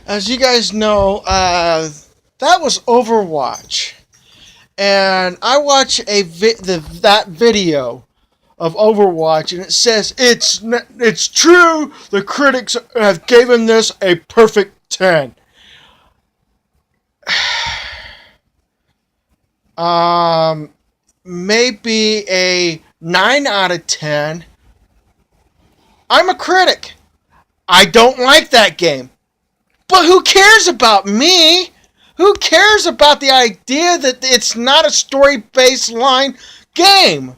As you guys know, that was Overwatch, and I watched that video of Overwatch, and it says it's true. The critics have given this a perfect 10. Um, Maybe a 9 out of 10. I'm a critic. I don't like that game. But who cares about me? Who cares about the idea that it's not a story-based line game?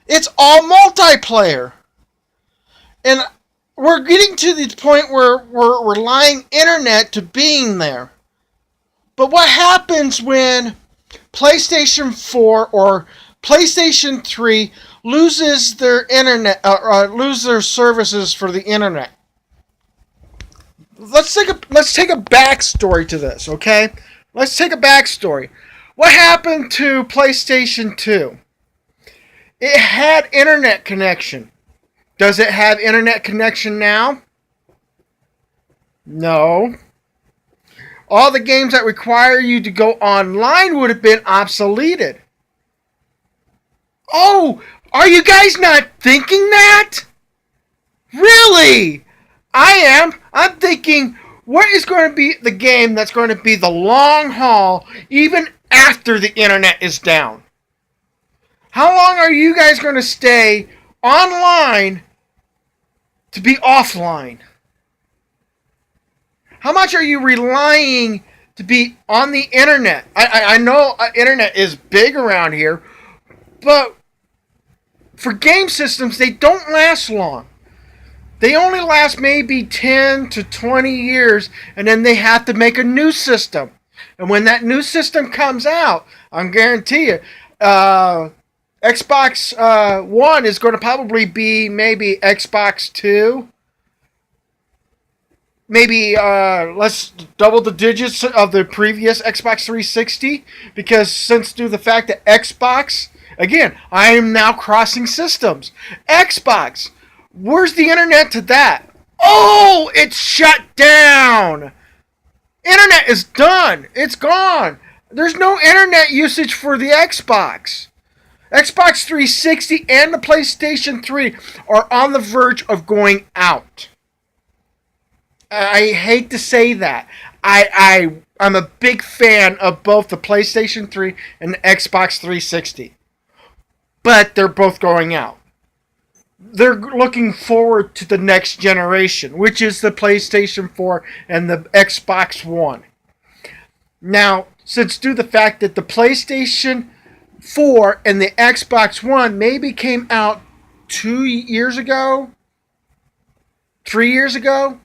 It's all multiplayer. And we're getting to the point where we're relying internet to being there. But what happens when PlayStation 4 or PlayStation 3 loses their internet, lose their services for the internet? Let's take a backstory to this, okay? Let's take a backstory. What happened to PlayStation 2? It had internet connection. Does it have internet connection now? No. All the games that require you to go online would have been obsoleted. Oh, are you guys not thinking that? Really? I am. I'm thinking, what is going to be the game that's going to be the long haul even after the internet is down? How long are you guys going to stay online to be offline? How much are you relying to be on the internet? I know internet is big around here, but for game systems, they don't last long. They only last maybe 10 to 20 years, and then they have to make a new system. And when that new system comes out, I'm guarantee you, Xbox One is going to probably be maybe Xbox 2. Maybe let's double the digits of the previous Xbox 360, because since due to the fact that Xbox, again, I am now crossing systems. Xbox, where's the internet to that? Oh, it's shut down. Internet is done. It's gone. There's no internet usage for the Xbox. Xbox 360 and the PlayStation 3 are on the verge of going out. I hate to say that. I'm a big fan of both the PlayStation 3 and the Xbox 360. But they're both going out. They're looking forward to the next generation, which is the PlayStation 4 and the Xbox One. Now, since due to the fact that the PlayStation 4 and the Xbox One maybe came out 2 years ago, 3 years ago,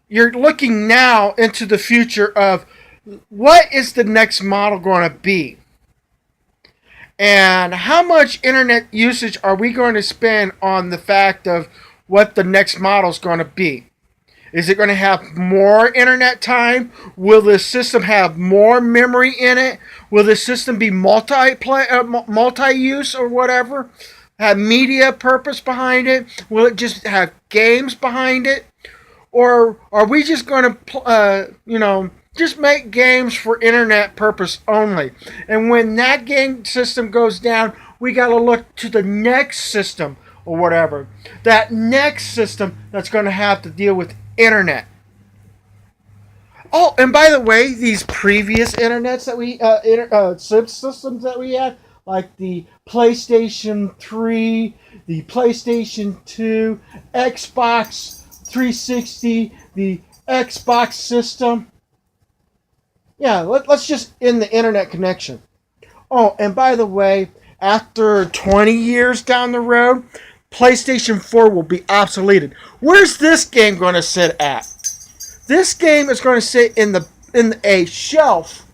you're looking now into the future of what is the next model going to be? And how much internet usage are we going to spend on the fact of what the next model is going to be? Is it going to have more internet time? Will the system have more memory in it? Will the system be multi-use or whatever? Have media purpose behind it? Will it just have games behind it? Or are we just going to, just make games for internet purpose only? And when that game system goes down, we got to look to the next system or whatever. That next system that's going to have to deal with internet. Oh, and by the way, these previous internets that we, systems that we had, like the PlayStation 3, the PlayStation 2, Xbox 360, the Xbox system. Yeah, let's just end the internet connection. Oh, and by the way, after 20 years down the road, PlayStation 4 will be obsoleted. Where's this game going to sit at? This game is going to sit in a shelf,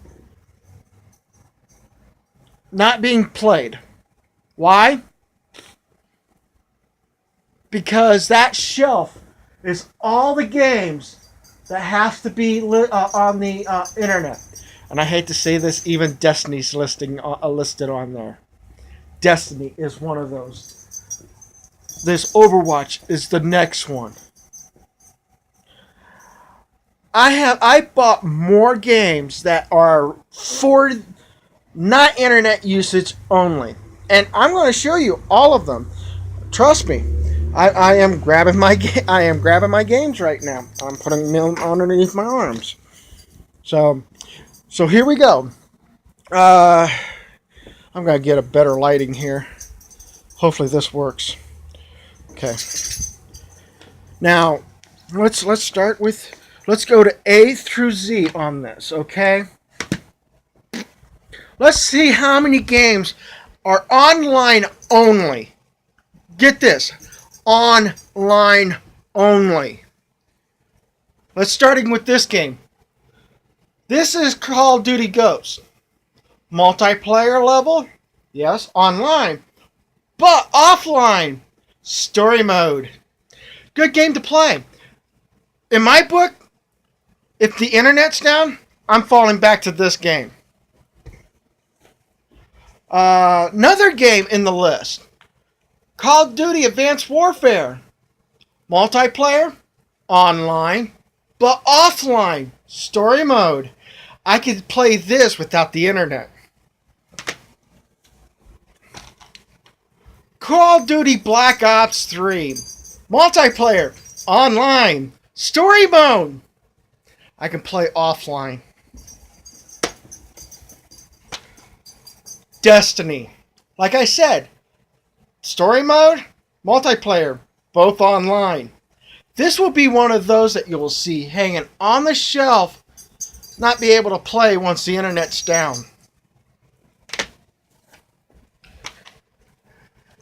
not being played. Why? Because that shelf is all the games that have to be on the internet. And I hate to say this, even Destiny's listed on there. Destiny is one of those. This Overwatch is the next one. I bought more games that are for not internet usage only, and I'm going to show you all of them. Trust me. I am grabbing my I am grabbing my games right now. I'm putting them underneath my arms. So here we go. Uh, I'm gonna get a better lighting here. Hopefully this works. Okay. Now let's start with let's go to A through Z on this. Okay. Let's see how many games are online only. Get this, online only. Let's starting with this game. This is Call of Duty Ghosts. Multiplayer level, yes, online, but offline. Story mode. Good game to play. In my book, if the internet's down, I'm falling back to this game. Another game in the list. Call of Duty Advanced Warfare. Multiplayer, online, but offline. Story mode. I could play this without the internet. Call of Duty Black Ops 3. Multiplayer, online, story mode. I can play offline. Destiny. Like I said, story mode, multiplayer, both online. This will be one of those that you will see hanging on the shelf, not be able to play once the internet's down.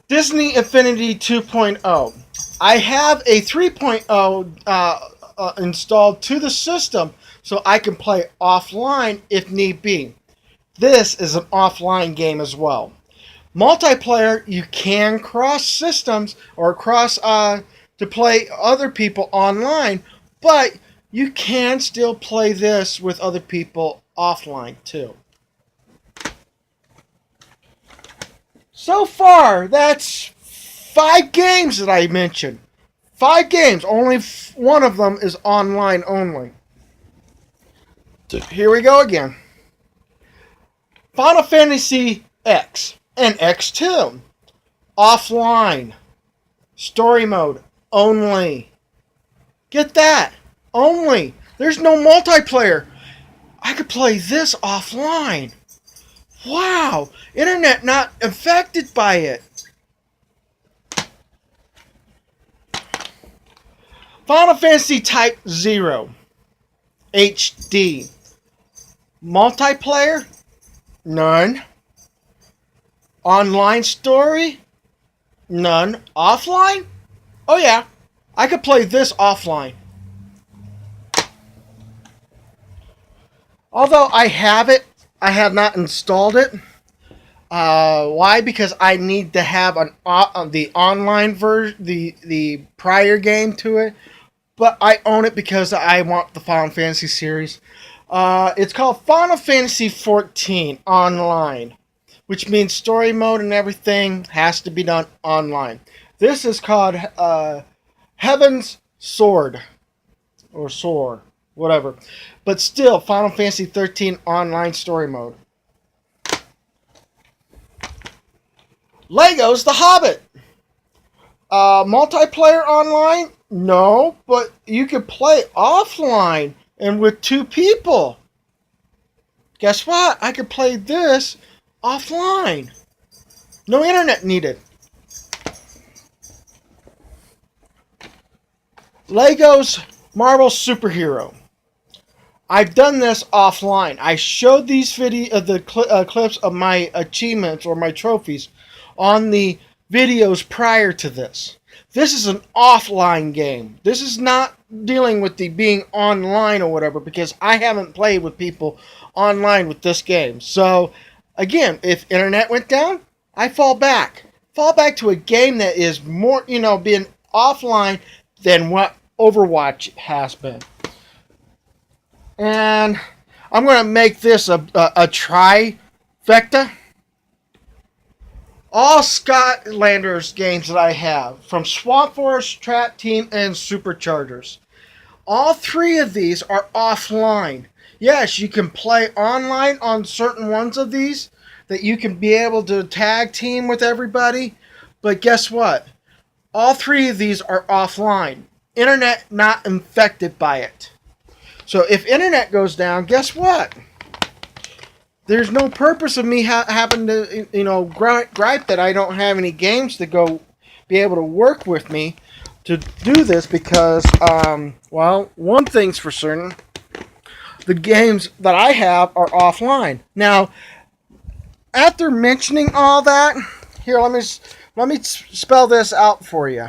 Disney Infinity 2.0. I have a 3.0 installed to the system so I can play offline if need be. This is an offline game as well. Multiplayer, you can cross systems or cross to play other people online, but you can still play this with other people offline too. So far, that's 5 games that I mentioned. 5 games. Only one of them is online only. Here we go again. Final Fantasy X and X2. Offline. Story mode. Only. Get that. Only. There's no multiplayer. I could play this offline. Wow, internet not affected by it. Final Fantasy Type 0 HD. Multiplayer? None. Online story? None. Offline? Oh yeah, I could play this offline. Although I have it, I have not installed it. Why? Because I need to have the online version, the prior game to it. But I own it because I want the Final Fantasy series. It's called Final Fantasy 14 Online, which means story mode and everything has to be done online. This is called Heaven's Sword or Sword, whatever. But still, Final Fantasy 13 Online Story Mode. Lego's The Hobbit. Multiplayer online? No, but you can play offline and with 2 people. Guess what? I could play this offline. No internet needed. Lego's Marvel Superhero. I've done this offline. I showed these clips of my achievements or my trophies on the videos prior to this. This is an offline game. This is not dealing with the being online or whatever because I haven't played with people online with this game. So, again, if internet went down, I fall back. Fall back to a game that is more, being offline than what OverWatch has been. And I'm going to make this a trifecta. All Skylanders games that I have, from Swamp Forest, Trap Team, and Superchargers. All three of these are offline. Yes, you can play online on certain ones of these that you can be able to tag team with everybody. But guess what? All three of these are offline. Internet not infected by it. So if internet goes down, guess what? There's no purpose of me having to, gripe that I don't have any games to go be able to work with me to do this because, one thing's for certain. The games that I have are offline. Now, after mentioning all that, here, let me spell this out for you.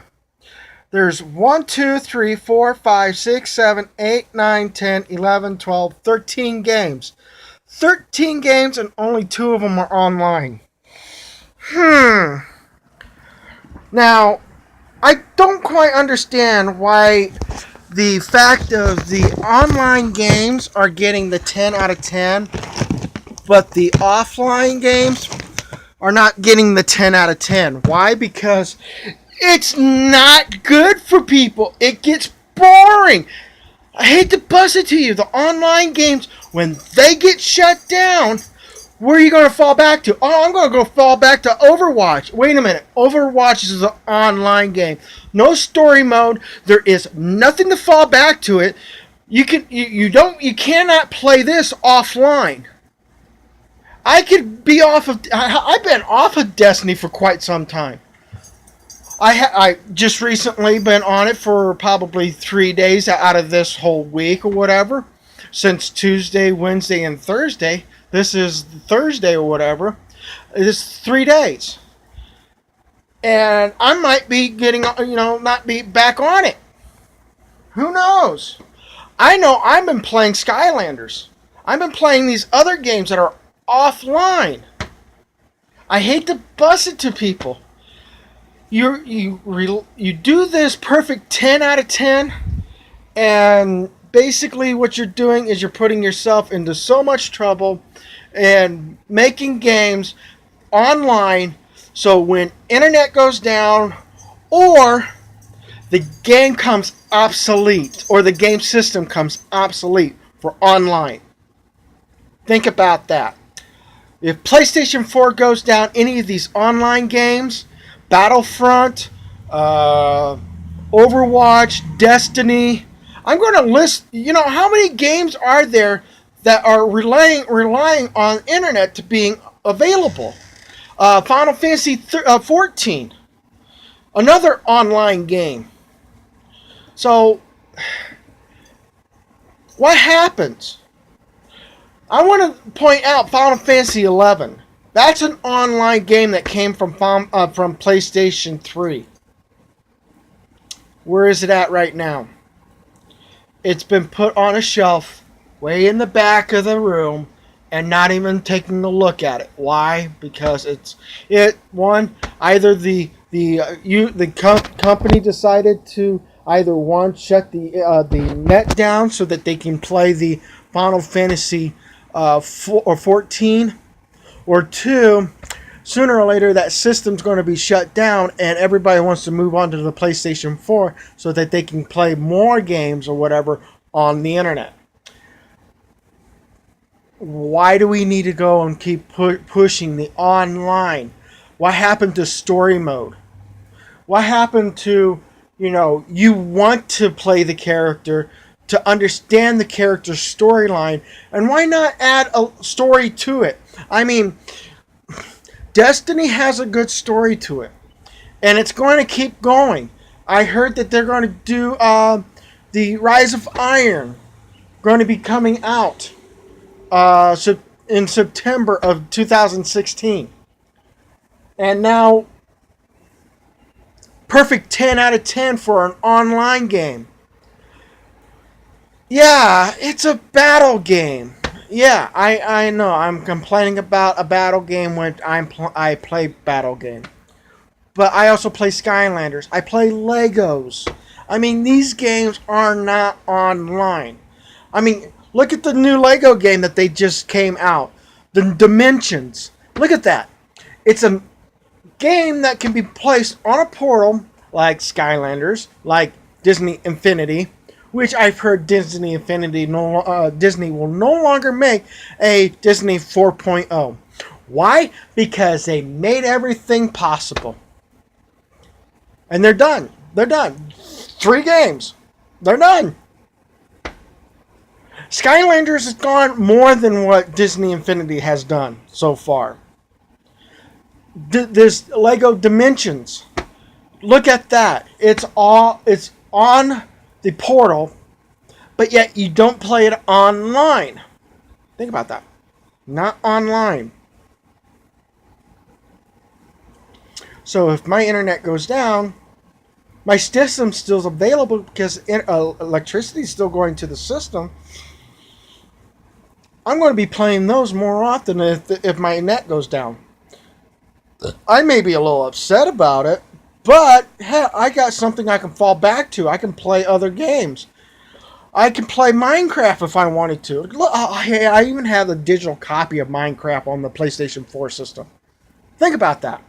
There's 1, 2, 3, 4, 5, 6, 7, 8, 9, 10, 11, 12, 13 games. 13 games and only 2 of them are online. Now, I don't quite understand why the fact of the online games are getting the 10 out of 10, but the offline games are not getting the 10 out of 10. Why? Because it's not good for people. It gets boring. I hate to bust it to you. The online games, when they get shut down, where are you going to fall back to? Oh, I'm going to go fall back to Overwatch. Wait a minute. Overwatch is an online game. No story mode. There is nothing to fall back to it. You cannot play this offline. I've been off of Destiny for quite some time. I just recently been on it for probably 3 days out of this whole week or whatever. Since Tuesday, Wednesday, and Thursday. This is Thursday or whatever. It's 3 days. And I might be getting, not be back on it. Who knows? I know I've been playing Skylanders. I've been playing these other games that are offline. I hate to bust it to people. You do this perfect 10 out of 10, and basically what you're doing is you're putting yourself into so much trouble and making games online so when internet goes down or the game comes obsolete or the game system comes obsolete for online. Think about that. If PlayStation 4 goes down, any of these online games, Battlefront, Overwatch, Destiny. I'm going to list, how many games are there that are relying on internet to being available? Final Fantasy 14, another online game. So, what happens? I want to point out Final Fantasy 11. That's an online game that came from PlayStation 3. Where is it at right now? It's been put on a shelf way in the back of the room and not even taking a look at it. Why? Because either the company decided to either shut the net down so that they can play the Final Fantasy 14. Or 2, sooner or later that system's going to be shut down and everybody wants to move on to the PlayStation 4 so that they can play more games or whatever on the internet. Why do we need to go and keep pushing the online? What happened to story mode? What happened to, you want to play the character to understand the character's storyline, and why not add a story to it? I mean, Destiny has a good story to it, and it's going to keep going. I heard that they're going to do the Rise of Iron, going to be coming out in September of 2016. And now, perfect 10 out of 10 for an online game. Yeah, it's a battle game. Yeah, I know. I'm complaining about a battle game when I play battle game. But I also play Skylanders. I play Legos. I mean, these games are not online. I mean, look at the new Lego game that they just came out. The Dimensions. Look at that. It's a game that can be placed on a portal like Skylanders, like Disney Infinity, which I've heard Disney will no longer make a Disney 4.0. Why? Because they made everything possible. And they're done. They're done. 3 games. They're done. Skylanders has gone more than what Disney Infinity has done so far. There's Lego Dimensions. Look at that. It's on the portal, but yet you don't play it online. Think about that. Not online. So if my internet goes down, my system's still available because electricity is still going to the system. I'm going to be playing those more often if my net goes down. I may be a little upset about it, but hey, I got something I can fall back to. I can play other games. I can play Minecraft if I wanted to. Look, I even have a digital copy of Minecraft on the PlayStation 4 system. Think about that.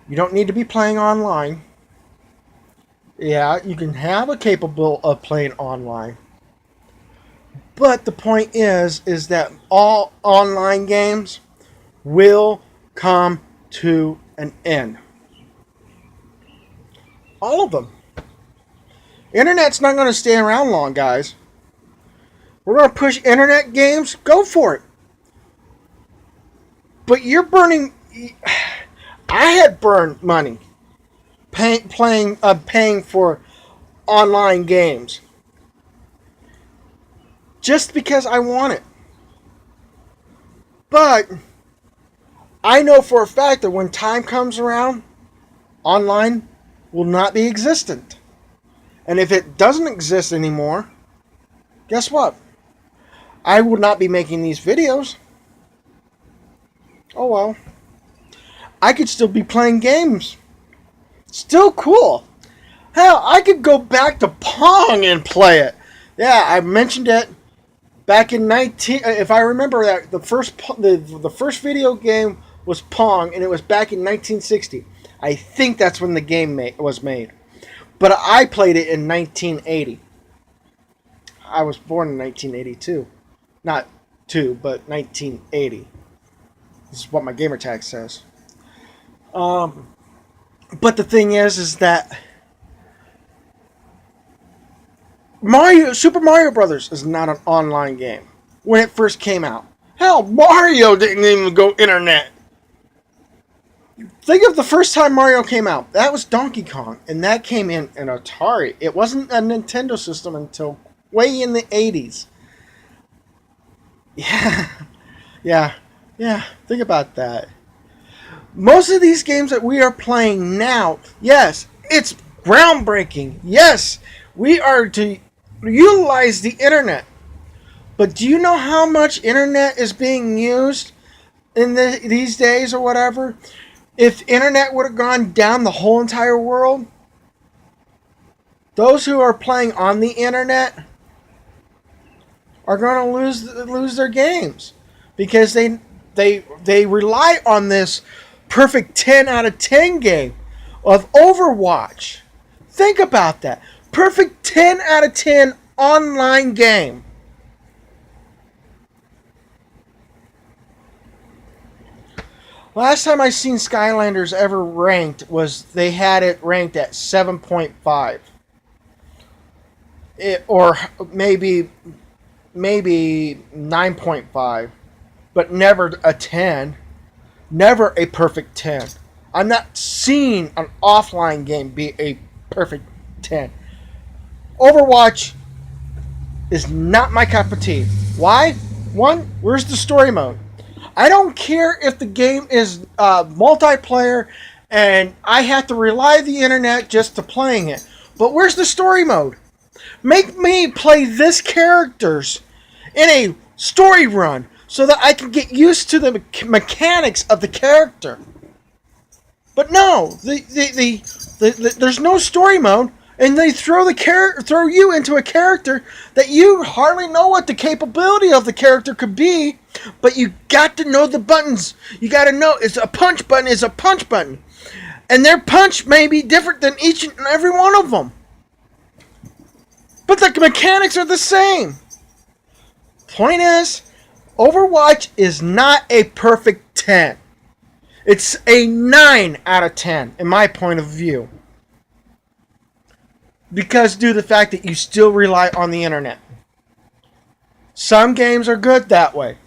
You don't need to be playing online. Yeah, you can have a capable of playing online. But the point is that all online games will come to an end. All of them. Internet's not going to stay around long, guys. We're going to push internet games. Go for it. But you're burning... I had burned money paying for online games just because I want it. But I know for a fact that when time comes around, online will not be existent. And if it doesn't exist anymore, guess what? I will not be making these videos. Oh well. I could still be playing games. Still cool. Hell, I could go back to Pong and play it. Yeah, I mentioned it back in 19. If I remember that, the first video game was Pong, and it was back in 1960. I think that's when the game was made. But I played it in 1980. I was born in 1982. Not 2, but 1980. This is what my gamer tag says. But the thing is that Super Mario Brothers is not an online game when it first came out. Hell, Mario didn't even go internet. Think of the first time Mario came out. That was Donkey Kong, and that came in an Atari. It wasn't a Nintendo system until way in the 80s. Yeah. Think about that. Most of these games that we are playing now, yes, it's groundbreaking. Yes, we are to utilize the internet. But do you know how much internet is being used in these days or whatever? If internet would have gone down the whole entire world, those who are playing on the internet are going to lose their games because they rely on this perfect 10 out of 10 game of Overwatch. Think about that. Perfect 10 out of 10 online game. Last time I seen Skylanders ever ranked was they had it ranked at 7.5. Or maybe 9.5. But never a 10. Never a perfect 10. I'm not seeing an offline game be a perfect 10. Overwatch is not my cup of tea. Why? One, where's the story mode? I don't care if the game is multiplayer and I have to rely on the internet just to playing it. But where's the story mode? Make me play this characters in a story run so that I can get used to the mechanics of the character. But no, there's no story mode, and they throw you into a character that you hardly know what the capability of the character could be, but you got to know the buttons. You got to know a punch button is a punch button. And their punch may be different than each and every one of them. But the mechanics are the same. Point is, Overwatch is not a perfect 10. It's a 9 out of 10, in my point of view. Because due to the fact that you still rely on the internet. Some games are good that way.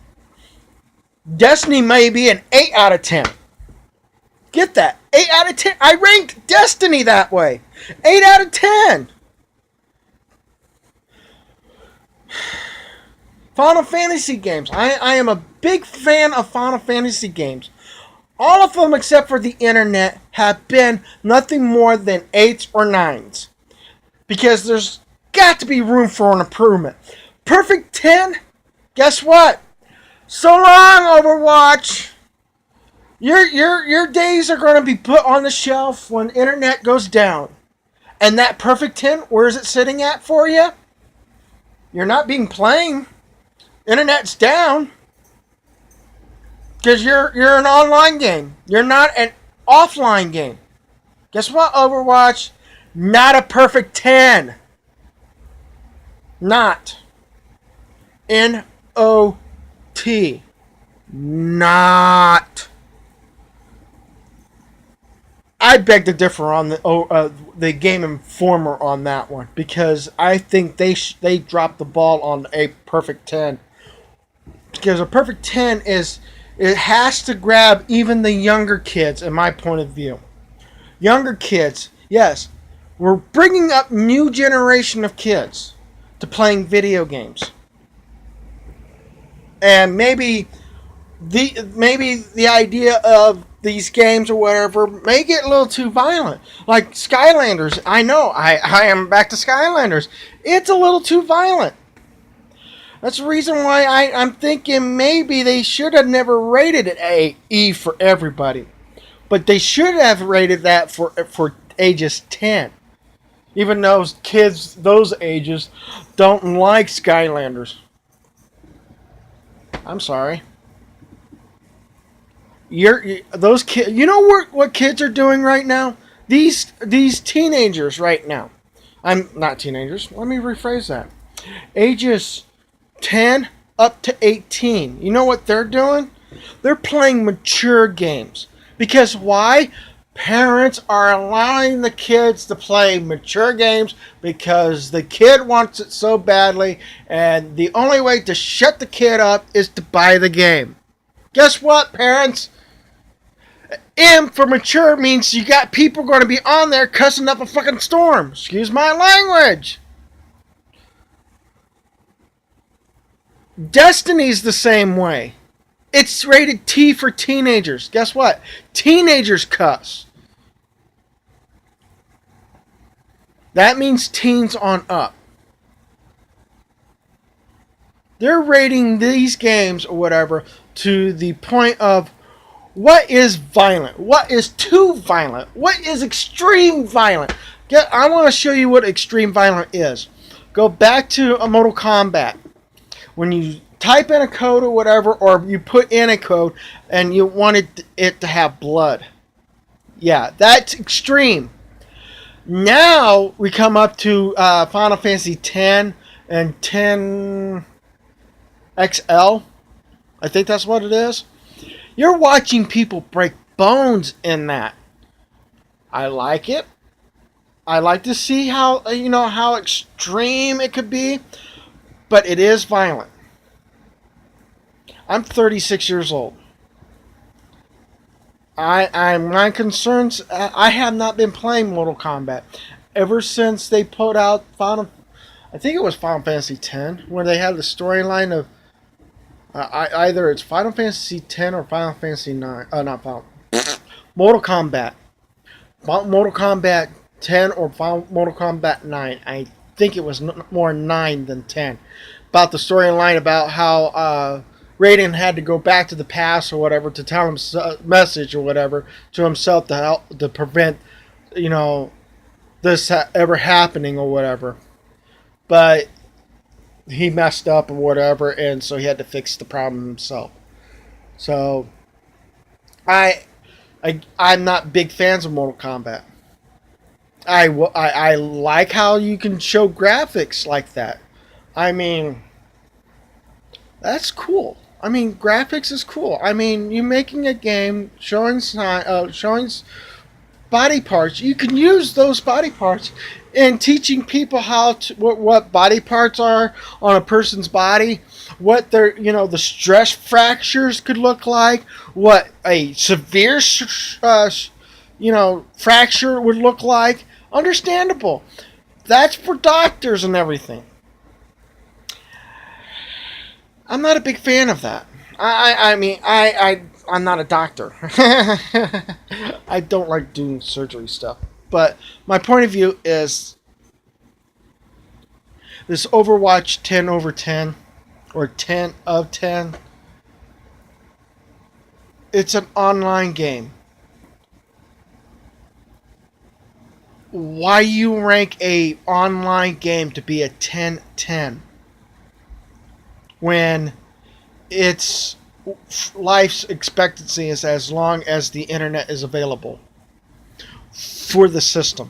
Destiny may be an 8 out of 10. Get that? 8 out of 10. I ranked Destiny that way. 8 out of 10. Final Fantasy games. I am a big fan of Final Fantasy games. All of them except for the internet have been nothing more than 8s or 9s. Because there's got to be room for an improvement. Perfect 10? Guess what? So long, Overwatch. Your days are going to be put on the shelf when internet goes down. And that perfect 10, where is it sitting at for you? You're not being playing. Internet's down. Because you're an online game. You're not an offline game. Guess what, Overwatch? Not a perfect 10. Not. N-O-T. Not. I beg to differ on the Game Informer on that one. Because I think they dropped the ball on a perfect 10. Because a perfect 10 is... It has to grab even the younger kids, in my point of view. Younger kids, yes. We're bringing up new generation of kids to playing video games. And maybe the idea of these games or whatever may get a little too violent. Like Skylanders, I know, I am back to Skylanders. It's a little too violent. That's the reason why I'm thinking maybe they should have never rated it E for everybody. But they should have rated that for ages 10. Even though kids those ages don't like Skylanders. I'm sorry. Those kids. You know what kids are doing right now? These teenagers right now. I'm not teenagers. Let me rephrase that. Ages 10 up to 18. You know what they're doing? They're playing mature games. Because why? Parents are allowing the kids to play mature games because the kid wants it so badly, and the only way to shut the kid up is to buy the game. Guess what, parents? M for mature means you got people going to be on there cussing up a fucking storm. Excuse my language. Destiny's the same way. It's rated T for teenagers. Guess what? Teenagers cuss. That means teens on up. They're rating these games or whatever to the point of what is violent, what is too violent, what is extreme violent. I want to show you what extreme violent is. Go back to a Mortal Kombat. When you type in a code or whatever, or you put in a code and you wanted it to have blood. Yeah, that's extreme. Now we come up to Final Fantasy X and 10 XL. I think that's what it is. You're watching people break bones in that. I like it. I like to see how extreme it could be, but it is violent. I'm 36 years old. My concerns, I have not been playing Mortal Kombat ever since they put out I think it was Final Fantasy X, where they had the storyline of either it's Final Fantasy X or Final Fantasy 9. Mortal Kombat. Mortal Kombat 10 or Mortal Kombat 9. I think it was more 9 than 10. About the storyline about how Raiden had to go back to the past or whatever to tell him a message or whatever to himself to prevent, this ever happening or whatever. But he messed up or whatever, and so he had to fix the problem himself. So, I'm not big fans of Mortal Kombat. I like how you can show graphics like that. I mean, that's cool. I mean, graphics is cool. I mean, you making a game showing body parts. You can use those body parts in teaching people how to what body parts are on a person's body, what their the stress fractures could look like, what a severe fracture would look like. Understandable. That's for doctors and everything. I'm not a big fan of that. I'm not a doctor. I don't like doing surgery stuff. But my point of view is this Overwatch 10 over 10 or 10 of 10. It's an online game. Why you rank a online game to be a 10-10 when its life's expectancy is as long as the internet is available for the system?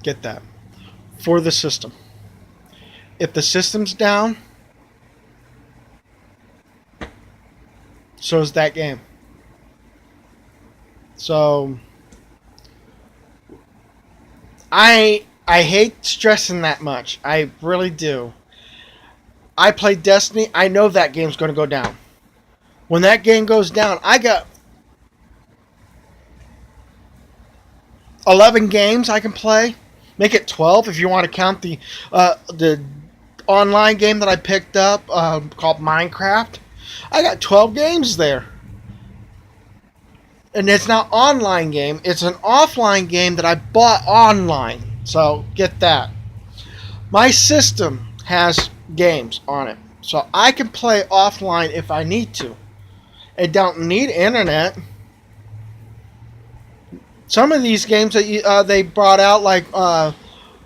Get that. For the system. If the system's down, so is that game. So I hate stressing that much. I really do. I play Destiny. I know that game's going to go down. When that game goes down, I got 11 games I can play. Make it 12 if you want to count the online game that I picked up called Minecraft. I got 12 games there. And it's not an online game. It's an offline game that I bought online. So get that. My system has games on it. So I can play offline if I need to. I don't need internet. Some of these games that they brought out, like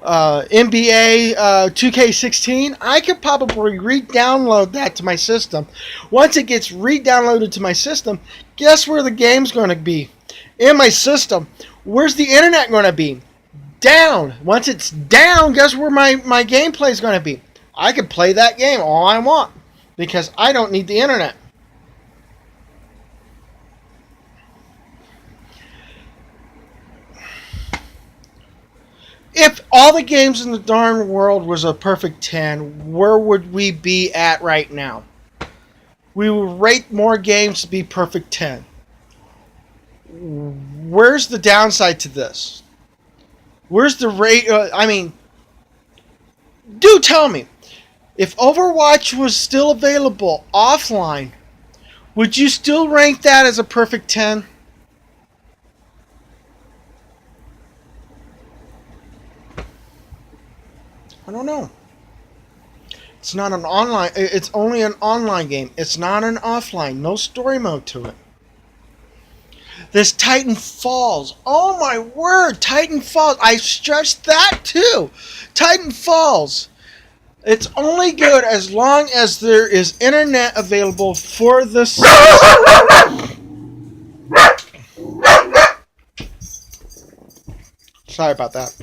NBA 2K16, I could probably re-download that to my system. Once it gets re-downloaded to my system, guess where the game's going to be? In my system. Where's the internet going to be? Down. Once it's down, guess where my gameplay is going to be? I can play that game all I want because I don't need the internet. If all the games in the darn world was a perfect 10, where would we be at right now? We would rate more games to be perfect 10. Where's the downside to this? Where's the rate? Do tell me. If Overwatch was still available offline, would you still rank that as a perfect 10? I don't know. It's not an online. It's only an online game. It's not an offline. No story mode to it. This Titan Falls. Oh my word, Titan Falls. I stressed that too. Titan Falls. It's only good as long as there is internet available for the Sorry about that.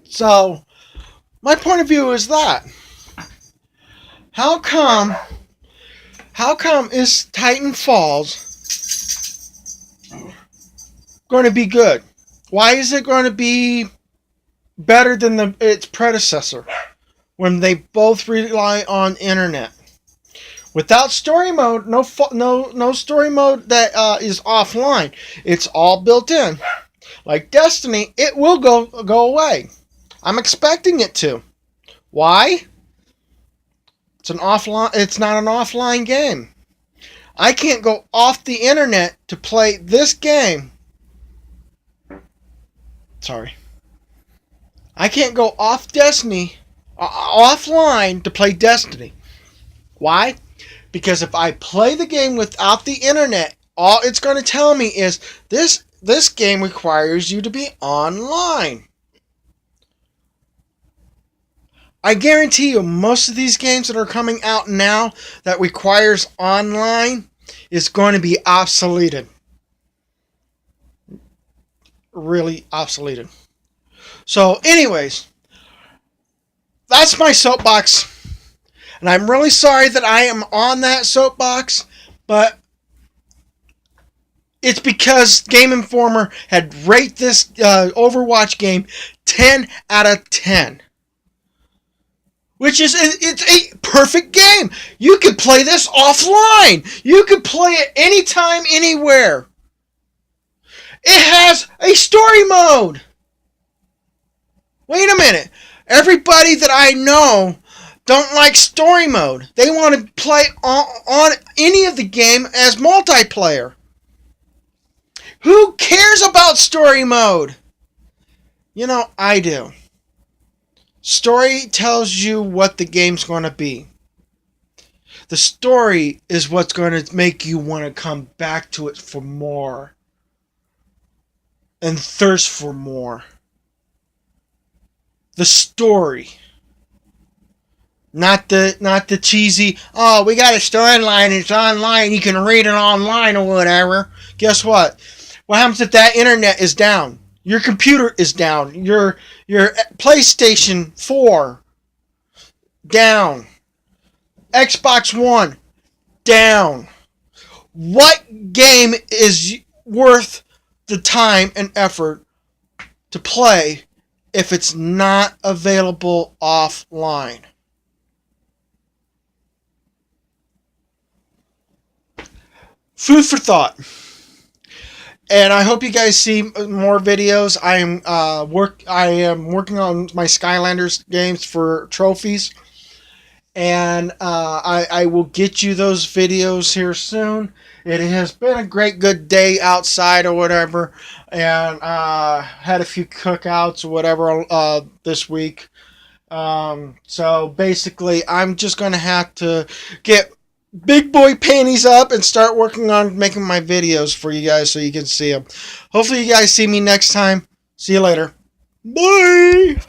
So, my point of view is that how come is Titan Falls going to be good? Why is it going to be better than its predecessor when they both rely on internet? Without story mode, no story mode that is offline. It's all built in. Like Destiny, it will go away. I'm expecting it to. Why? It's not an offline game. I can't go off the internet to play this game. Sorry. I can't go off Destiny offline to play Destiny. Why? Because if I play the game without the internet, all it's going to tell me is this game requires you to be online. I guarantee you, most of these games that are coming out now that requires online is going to be obsoleted. Really obsoleted. So, anyways, that's my soapbox. And I'm really sorry that I am on that soapbox, but it's because Game Informer had rated this Overwatch game 10 out of 10. Which is, it's a perfect game. You could play this offline. You could play it anytime, anywhere. It has a story mode. Wait a minute. Everybody that I know don't like story mode. They want to play on any of the game as multiplayer. Who cares about story mode? You know, I do. Story tells you what the game's going to be. The story is what's going to make you want to come back to it for more. And thirst for more. The story. Not the cheesy, oh, we got a storyline, it's online, you can read it online or whatever. Guess what? What happens if that internet is down? Your computer is down. Your PlayStation 4 down. Xbox One down. What game is worth the time and effort to play if it's not available offline? Food for thought. And I hope you guys see more videos. I am working on my Skylanders games for trophies, and I will get you those videos here soon. It has been a good day outside or whatever, and had a few cookouts or whatever this week. So basically, I'm just gonna have to get big boy panties up and start working on making my videos for you guys so you can see them. Hopefully you guys see me next time. See you later. Bye!